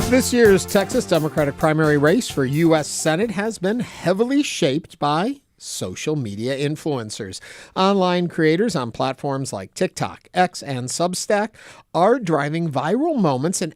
This year's Texas Democratic primary race for U.S. Senate has been heavily shaped by social media influencers. Online creators on platforms like TikTok, X, and Substack are driving viral moments and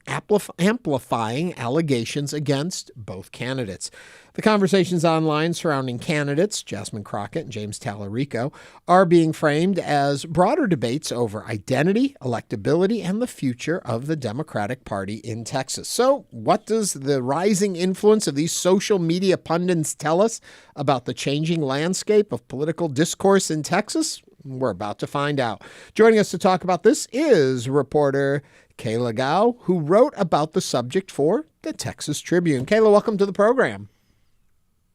amplifying allegations against both candidates. The conversations online surrounding candidates, Jasmine Crockett and James Talarico, are being framed as broader debates over identity, electability, and the future of the Democratic Party in Texas. So, what does the rising influence of these social media pundits tell us about the changing landscape of political discourse in Texas? We're about to find out. Joining us to talk about this is reporter Kayla Gao, who wrote about the subject for the Texas Tribune. Kayla, welcome to the program.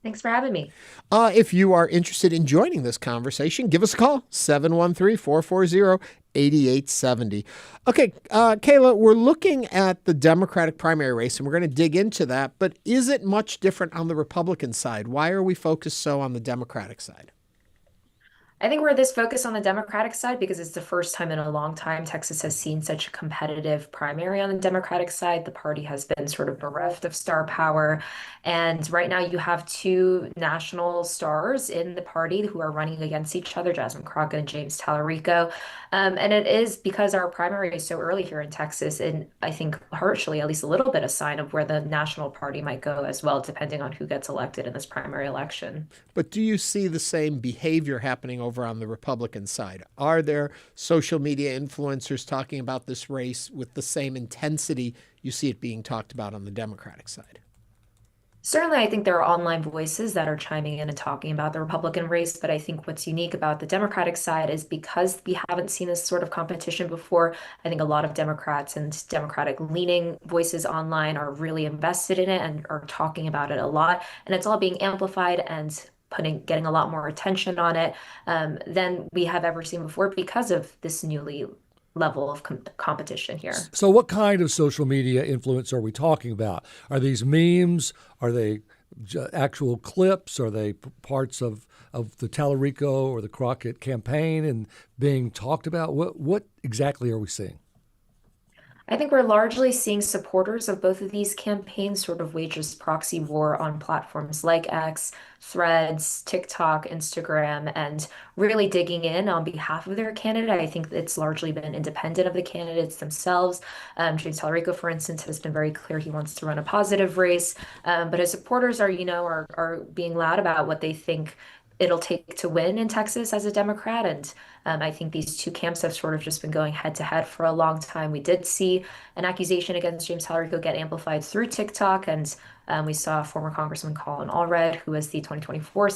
Thanks for having me. If you are interested in joining this conversation, give us a call, 713-440-8870. Okay, Kayla, we're looking at the Democratic primary race, and we're going to dig into that. But is it much different on the Republican side? Why are we focused so on the Democratic side? I think we're this focused on the Democratic side because it's the first time in a long time Texas has seen such a competitive primary on the Democratic side. The party has been sort of bereft of star power. And right now you have two national stars in the party who are running against each other, Jasmine Crockett and James Talarico. And it is because our primary is so early here in Texas, and I think partially, at least a little bit, a sign of where the national party might go as well, depending on who gets elected in this primary election. But do you see the same behavior happening over on the Republican side? Are there social media influencers talking about this race with the same intensity you see it being talked about on the Democratic side? Certainly, I think there are online voices that are chiming in and talking about the Republican race, but I think what's unique about the Democratic side is because we haven't seen this sort of competition before, I think a lot of Democrats and Democratic leaning voices online are really invested in it and are talking about it a lot. And it's all being amplified and getting a lot more attention on it than we have ever seen before because of this newly level of competition here. So what kind of social media influence are we talking about? Are these memes? Are they actual clips? Are they parts of the Talarico or the Crockett campaign and being talked about? What exactly are we seeing? I think we're largely seeing supporters of both of these campaigns sort of wage this proxy war on platforms like X, Threads, TikTok, Instagram, and really digging in on behalf of their candidate. I think it's largely been independent of the candidates themselves. James Talarico, for instance, has been very clear he wants to run a positive race, but his supporters are being loud about what they think it'll take to win in Texas as a Democrat. And I think these two camps have sort of just been going head to head for a long time. We did see an accusation against James Talarico get amplified through TikTok, and we saw former Congressman Colin Allred, who was the 2024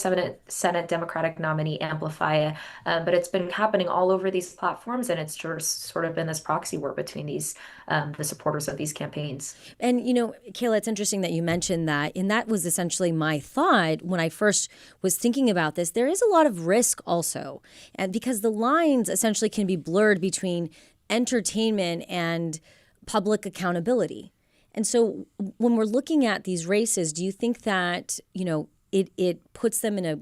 Senate Democratic nominee, amplify it. But it's been happening all over these platforms, and it's just sort of been this proxy war between the supporters of these campaigns. And, Kayla, it's interesting that you mentioned that. And that was essentially my thought when I first was thinking about this. There is a lot of risk also, and because the lines essentially can be blurred between entertainment and public accountability. And so when we're looking at these races, do you think that, it puts them in a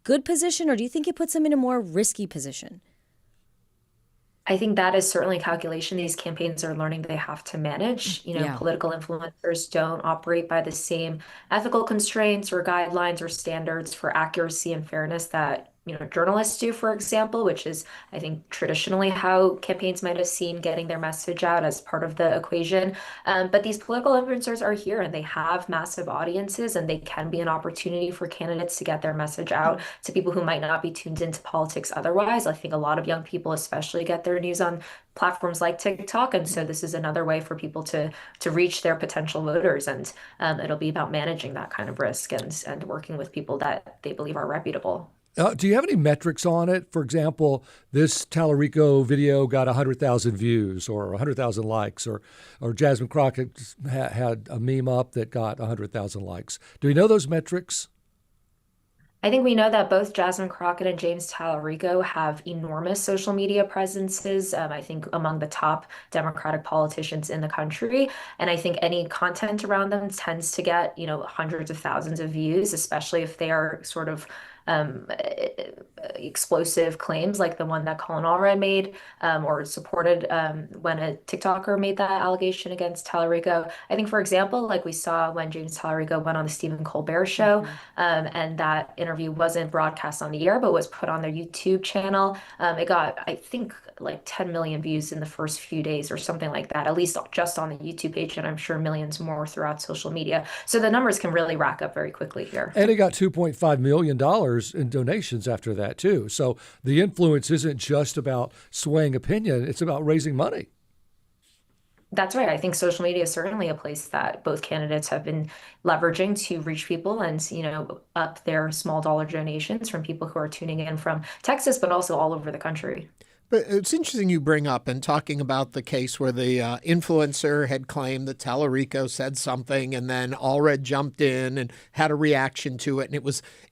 good position, or do you think it puts them in a more risky position? I think that is certainly a calculation these campaigns are learning they have to manage. Yeah. Political influencers don't operate by the same ethical constraints or guidelines or standards for accuracy and fairness that journalists do, for example, which is, I think, traditionally how campaigns might have seen getting their message out as part of the equation. But these political influencers are here and they have massive audiences, and they can be an opportunity for candidates to get their message out to people who might not be tuned into politics otherwise. I think a lot of young people especially get their news on platforms like TikTok. And so this is another way for people to reach their potential voters. And it'll be about managing that kind of risk and working with people that they believe are reputable. Do you have any metrics on it? For example, this Talarico video got 100,000 views or 100,000 likes, or Jasmine Crockett had a meme up that got 100,000 likes. Do we know those metrics? I think we know that both Jasmine Crockett and James Talarico have enormous social media presences, I think among the top Democratic politicians in the country. And I think any content around them tends to get, hundreds of thousands of views, especially if they are sort of explosive claims like the one that Colin Allred made, or supported, when a TikToker made that allegation against Talarico. I think, for example, like we saw when James Talarico went on the Stephen Colbert show, and that interview wasn't broadcast on the air, but was put on their YouTube channel. It got, I think, like 10 million views in the first few days or something like that, at least just on the YouTube page, and I'm sure millions more throughout social media. So the numbers can really rack up very quickly here. And it got $2.5 million in donations after that, too. So the influence isn't just about swaying opinion, it's about raising money. That's right. I think social media is certainly a place that both candidates have been leveraging to reach people and, up their small dollar donations from people who are tuning in from Texas, but also all over the country. But it's interesting you bring up and talking about the case where the influencer had claimed that Talarico said something, and then Allred jumped in and had a reaction to it. And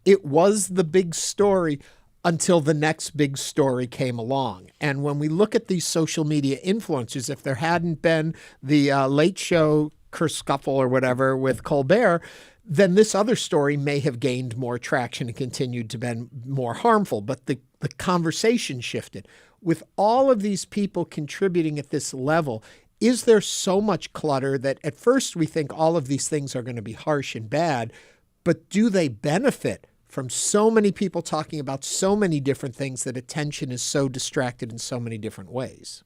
it was the big story until the next big story came along. And when we look at these social media influencers, if there hadn't been the Late Show kerfuffle or whatever with Colbert, then this other story may have gained more traction and continued to be more harmful. But the conversation shifted. With all of these people contributing at this level, is there so much clutter that at first we think all of these things are going to be harsh and bad, but do they benefit from so many people talking about so many different things that attention is so distracted in so many different ways?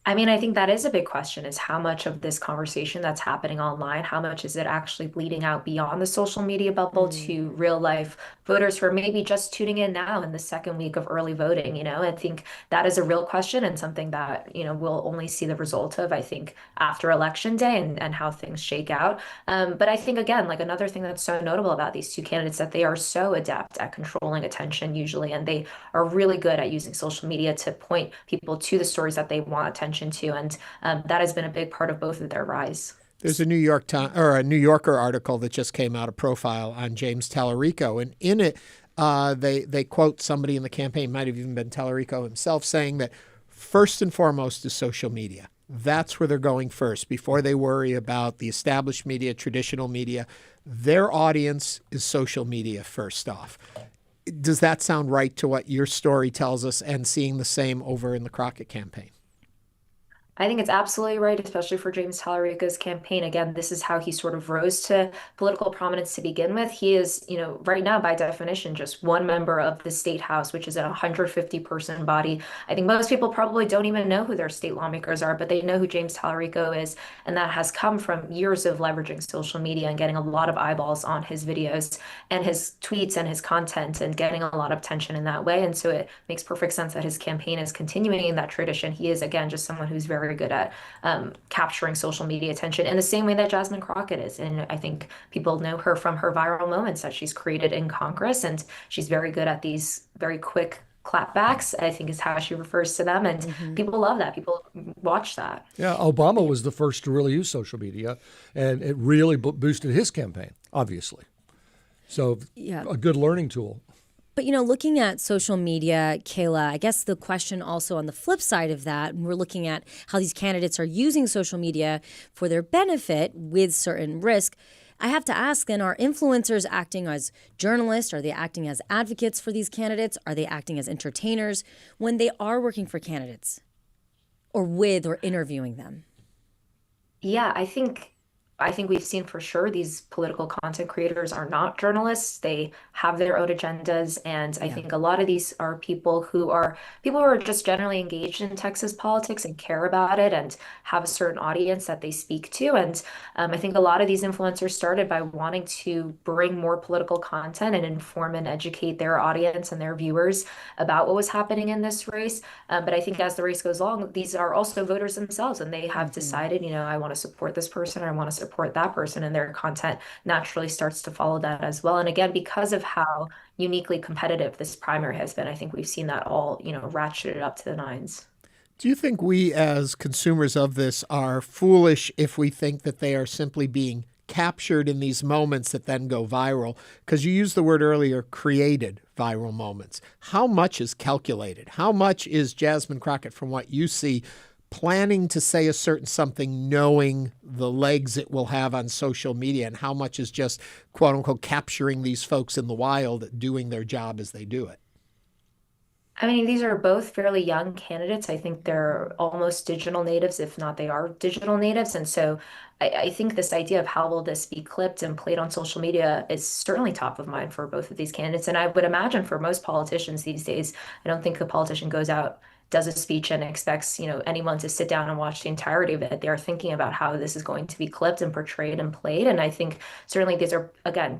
I mean, I think that is a big question, is how much of this conversation that's happening online, how much is it actually bleeding out beyond the social media bubble to real life voters who are maybe just tuning in now in the second week of early voting? I think that is a real question and something that, we'll only see the result of, I think, after Election Day and how things shake out. But I think, again, like another thing that's so notable about these two candidates, that they are so adept at controlling attention usually, and they are really good at using social media to point people to the stories that they want attention to, and that has been a big part of both of their rise. There's a New Yorker article that just came out, a profile on James Talarico, and in it they quote somebody in the campaign, might have even been Talarico himself, saying that first and foremost is social media. That's where they're going first before they worry about the established media, traditional media. Their audience is social media first off. Does that sound right to what your story tells us, and seeing the same over in the Crockett campaign? I think it's absolutely right, especially for James Talarico's campaign. Again, this is how he sort of rose to political prominence to begin with. He is, right now, by definition, just one member of the state house, which is a 150-person body. I think most people probably don't even know who their state lawmakers are, but they know who James Talarico is. And that has come from years of leveraging social media and getting a lot of eyeballs on his videos and his tweets and his content, and getting a lot of attention in that way. And so it makes perfect sense that his campaign is continuing in that tradition. He is, again, just someone who's very good at capturing social media attention in the same way that Jasmine Crockett is. And I think people know her from her viral moments that she's created in Congress, and she's very good at these very quick clapbacks, I think is how she refers to them. And people love that. People watch that. Yeah, Obama was the first to really use social media, and it really boosted his campaign, obviously. So a good learning tool. But, looking at social media, Kayla, I guess the question also on the flip side of that, we're looking at how these candidates are using social media for their benefit with certain risk. I have to ask then, are influencers acting as journalists? Are they acting as advocates for these candidates? Are they acting as entertainers when they are working for candidates or interviewing them? Yeah, I think we've seen for sure these political content creators are not journalists. They have their own agendas. And I think a lot of these are people who are just generally engaged in Texas politics and care about it and have a certain audience that they speak to. And I think a lot of these influencers started by wanting to bring more political content and inform and educate their audience and their viewers about what was happening in this race. But I think as the race goes along, these are also voters themselves, and they have decided, I want to support this person, or I want to support that person, and their content naturally starts to follow that as well. And again, because of how uniquely competitive this primary has been, I think we've seen that all, ratcheted up to the nines. Do you think we as consumers of this are foolish if we think that they are simply being captured in these moments that then go viral? Because you used the word earlier, created viral moments. How much is calculated? How much is Jasmine Crockett, from what you see, planning to say a certain something, knowing the legs it will have on social media, and how much is just quote unquote capturing these folks in the wild doing their job as they do it? I mean, these are both fairly young candidates. I think they're almost digital natives, if not they are digital natives. And so I think this idea of how will this be clipped and played on social media is certainly top of mind for both of these candidates. And I would imagine for most politicians these days, I don't think the politician goes out, does a speech and expects, anyone to sit down and watch the entirety of it. They're thinking about how this is going to be clipped and portrayed and played. And I think certainly these are, again,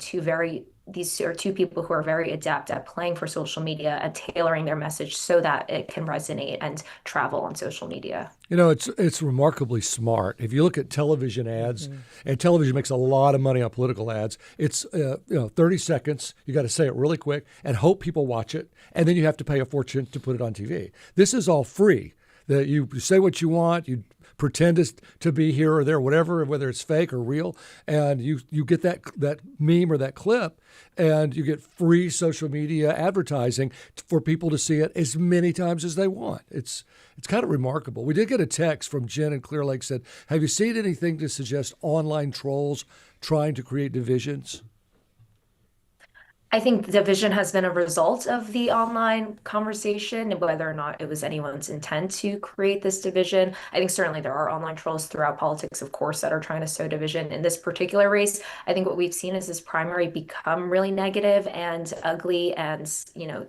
these are two people who are very adept at playing for social media and tailoring their message so that it can resonate and travel on social media. It's remarkably smart. If you look at television ads, and television makes a lot of money on political ads, it's 30 seconds. You got to say it really quick and hope people watch it, and then you have to pay a fortune to put it on TV. This is all free. That you say what you want, you pretend to be here or there, whatever, whether it's fake or real, and you get that meme or that clip, and you get free social media advertising for people to see it as many times as they want. It's kind of remarkable. We did get a text from Jen in Clear Lake said, "Have you seen anything to suggest online trolls trying to create divisions?" I think the division has been a result of the online conversation, and whether or not it was anyone's intent to create this division. I think certainly there are online trolls throughout politics, of course, that are trying to sow division. In this particular race, I think what we've seen is this primary become really negative and ugly and,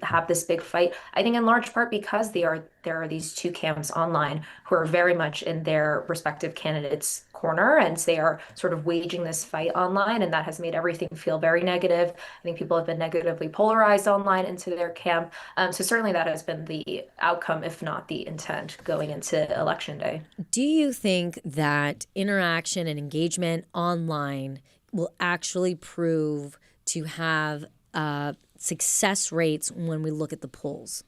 have this big fight. I think in large part because there are these two camps online who are very much in their respective candidates' corner, and they are sort of waging this fight online, and that has made everything feel very negative. I think people have been negatively polarized online into their camp. So certainly that has been the outcome, if not the intent, going into Election Day. Do you think that interaction and engagement online will actually prove to have success rates when we look at the polls?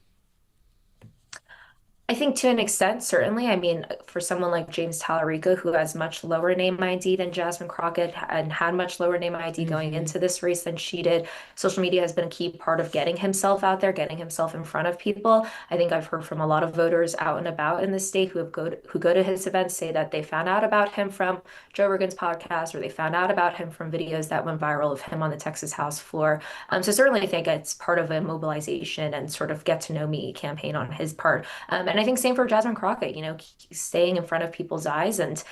I think to an extent, certainly. I mean, for someone like James Talarico, who has much lower name ID than Jasmine Crockett and had much lower name ID going into this race than she did, social media has been a key part of getting himself out there, getting himself in front of people. I think I've heard from a lot of voters out and about in the state who go to his events say that they found out about him from Joe Rogan's podcast, or they found out about him from videos that went viral of him on the Texas House floor. So certainly I think it's part of a mobilization and sort of get to know me campaign on his part. And I think same for Jasmine Crockett, staying in front of people's eyes and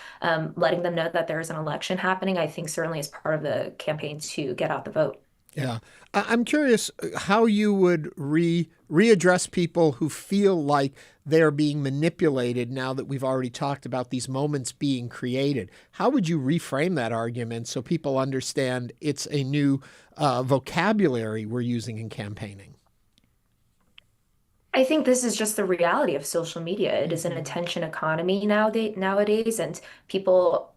letting them know that there is an election happening, I think certainly is part of the campaign to get out the vote. Yeah. I'm curious how you would readdress people who feel like they're being manipulated now that we've already talked about these moments being created. How would you reframe that argument so people understand it's a new vocabulary we're using in campaigning? I think this is just the reality of social media. It is an attention economy nowadays, and people,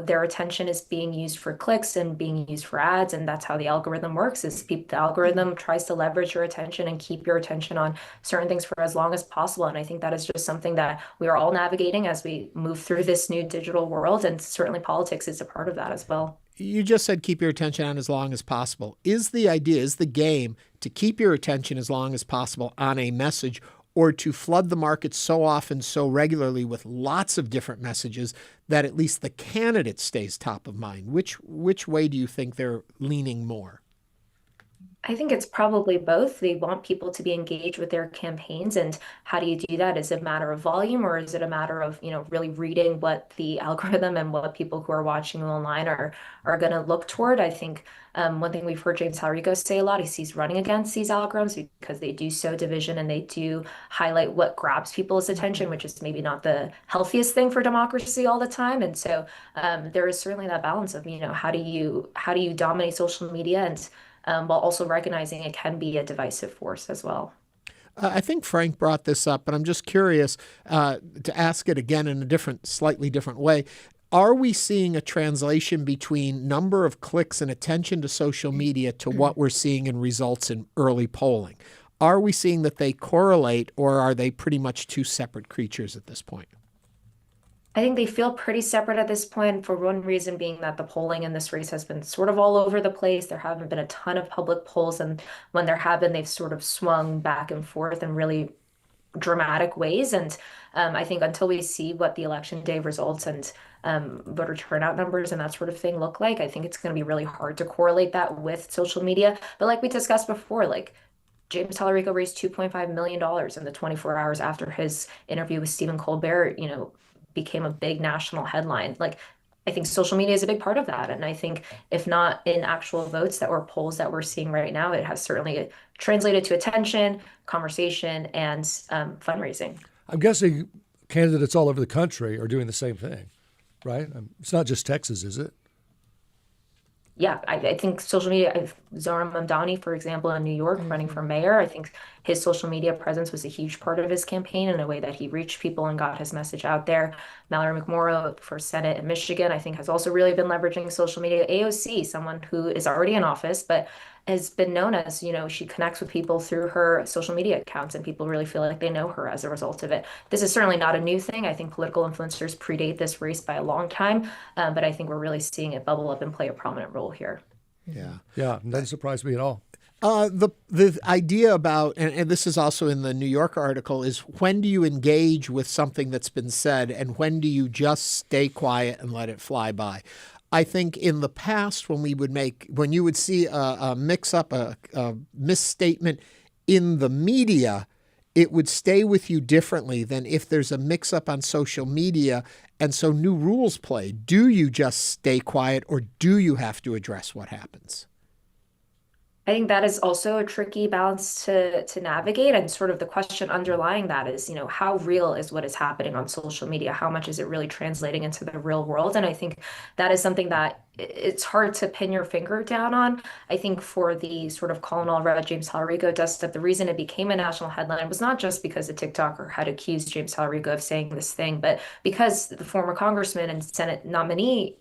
their attention is being used for clicks and being used for ads, and that's how the algorithm works. The algorithm tries to leverage your attention and keep your attention on certain things for as long as possible. And I think that is just something that we are all navigating as we move through this new digital world, and certainly politics is a part of that as well. You just said keep your attention on as long as possible. Is the game to keep your attention as long as possible on a message, or to flood the market so often, so regularly with lots of different messages that at least the candidate stays top of mind? Which way do you think they're leaning more? I think it's probably both. They want people to be engaged with their campaigns. And how do you do that? Is it a matter of volume, or is it a matter of, really reading what the algorithm and what people who are watching online are going to look toward? I think one thing we've heard James Talarico say a lot is he's running against these algorithms because they do sow division and they do highlight what grabs people's attention, which is maybe not the healthiest thing for democracy all the time. And so there is certainly that balance of, how do you dominate social media and while also recognizing it can be a divisive force as well. I think Frank brought this up, but I'm just curious to ask it again in a slightly different way. Are we seeing a translation between number of clicks and attention to social media to what we're seeing in results in early polling? Are we seeing that they correlate, or are they pretty much two separate creatures at this point? I think they feel pretty separate at this point, for one reason being that the polling in this race has been sort of all over the place. There haven't been a ton of public polls, and when there have been, they've sort of swung back and forth and really dramatic ways. And I think until we see what the election day results and voter turnout numbers and that sort of thing look like, I think it's going to be really hard to correlate that with social media. But like we discussed before, like James Talarico raised $2.5 million in the 24 hours after his interview with Stephen Colbert, became a big national headline. Like, I think social media is a big part of that. And I think if not in actual votes that or polls that we're seeing right now, it has certainly translated to attention, conversation, and fundraising. I'm guessing candidates all over the country are doing the same thing, right? It's not just Texas, is it? Yeah, I think social media, Zohran Mamdani, for example, in New York, running for mayor, I think his social media presence was a huge part of his campaign in a way that he reached people and got his message out there. Mallory McMorrow for Senate in Michigan, I think, has also really been leveraging social media. AOC, someone who is already in office, but has been known as, she connects with people through her social media accounts, and people really feel like they know her as a result of it. This is certainly not a new thing. I think political influencers predate this race by a long time, but I think we're really seeing it bubble up and play a prominent role here. Yeah, doesn't surprise me at all. The idea about, and this is also in the New York article, is when do you engage with something that's been said and when do you just stay quiet and let it fly by? I think in the past when you would see a mix-up, a misstatement in the media, it would stay with you differently than if there's a mix-up on social media. And so new rules play. Do you just stay quiet or do you have to address what happens? I think that is also a tricky balance to navigate. And sort of the question underlying that is, how real is what is happening on social media? How much is it really translating into the real world? And I think that is something that it's hard to pin your finger down on. I think for the sort of call and all red James Talarico dust, that the reason it became a national headline was not just because a TikToker had accused James Talarico of saying this thing, but because the former congressman and Senate nominee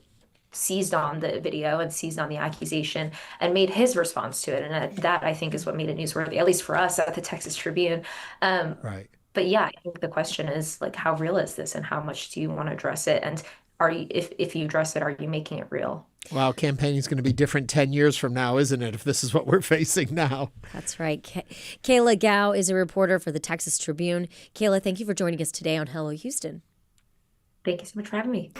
seized on the video and seized on the accusation and made his response to it. And that I think is what made it newsworthy, at least for us at the Texas Tribune. Right. But yeah, I think the question is like, how real is this and how much do you want to address it? And if you address it, are you making it real? Wow, campaigning is going to be different 10 years from now, isn't it, if this is what we're facing now? That's right. Kayla Gao is a reporter for the Texas Tribune. Kayla, thank you for joining us today on Hello Houston. Thank you so much for having me.